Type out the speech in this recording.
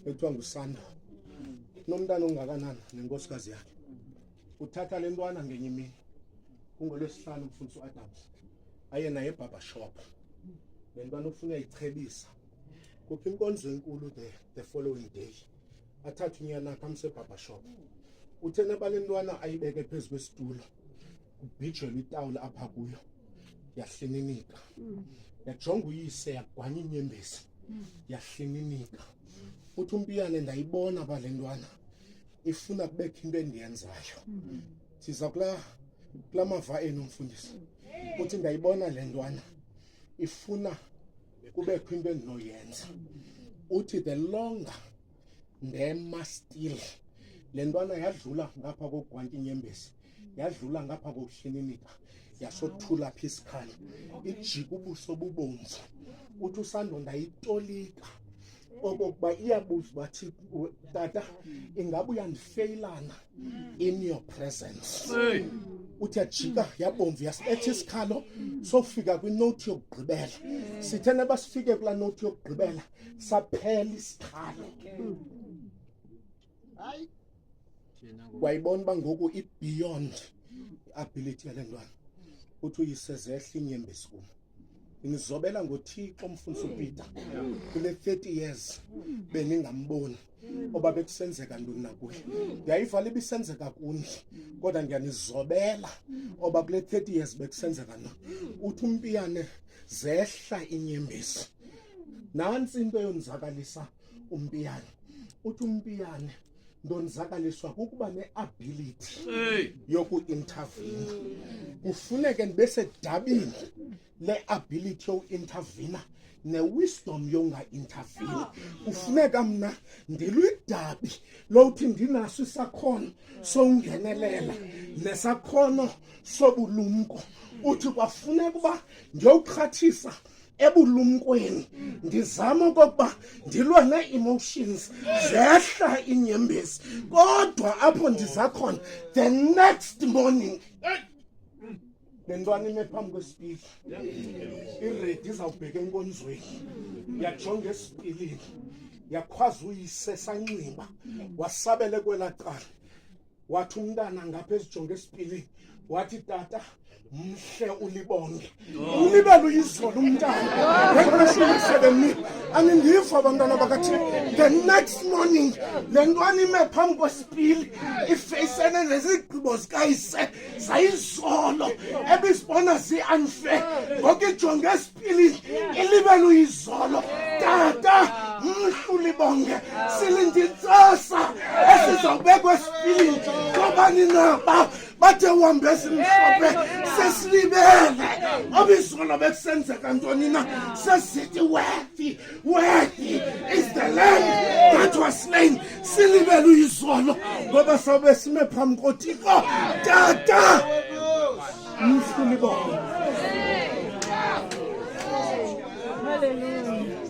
ekuthiwa nguSando nomntana ongakanani nenkosikazi yakhe uthatha le ntwana ngenye imini kungolwesihlanu umfundisi uAdams aye naye eBarber shop le ntwana ufuna uyichebisa kukho inkonzo enkulu the following day athatha unyana wakhe amse eBarber shop uthena bale ntwana ayibeke phezu kwesitulo kubhijelwe itawula apha kuyo yahlininika yajonga uyise yagwanya inyembezi yahlininika uthi umpiyane ndayibona bale ntwana ifuna kubekho into endiyenzayo siza kula mava enu mfundisi uthi ndayibona le ntwana ifuna kubekho into endinoyenza uthi the longer ndema still le ntwana yadlula ngapha kokugwanta inyembezi yadlula ngapha kokuhlininika yasothula apha isikhali ijika ubuso bubomvu uthi uSando ndayitolika okokuba iyabuza bathi tata ingabe uyandifeyilana in your presence uthi ajika yabomvu yasithi isikhalo sofika kwinote yokugqibela sithena basifike kula note yokugqibela saphela isikhalo hayi wayibona bangoku ibeyond ability yale ntwana uthi uyisezehla inyembezi kum ngizobela ngoThixo mfundisi uPeter kule 30 years beningamboni oba bekusenzeka ntoni nakuye ndiyayivala ibisenzeka kuni kodwa ndiyanizobela oba kule 30 years bekusenzeka ntoni uthi umpiyane zehla inyembezi nansi into yonzakalisa umpiyane uthi umpiyane ndonzakaliswa kukuba neability yoku-intervene kufuneke ndibe sedabini le-ability yoku-intervene ne-wisdom yonga-intervene kufuneka mna ndilwidabi lokuthi ndinaso isakhono sokungenelela nesakhono sobulumko uthi kwafuneka uba ndiyowuqhathisa ebulumkweni ndizama okokuba ndilwa nee-emotions zehla inyembezi kodwa apho ndiza khona the next morning le ntwana ime phambi kwesipili iredi izawubheka enkonzweni yajonga esipilini yakhwaza uyise sanxiba wasabele kwelaa cala wathi umntana ngapha ezijonga esipilini wathi tata mhle ulibonge ulibele uyizolo umntana ngeqeshini angindiva abantwana bakathi the next morning le ntwana ime phambi kwesipili ifeyisene nezigqibo zikayise zayizolo ebizibona zi-unfair ngoku ijonge esipilini ilibele uyizolo tata mhle ulibonge silinditsasa esizawubekwa esipilini kobani naba bathe uhambe esimhlophe sesilibele obizolo bekusenzeka ntoni na sesithi worthy is the lamb that was slain silibele uyizolo ngoba sobe sime phambi koThixo tata mhle ulibonge. Hallelujah.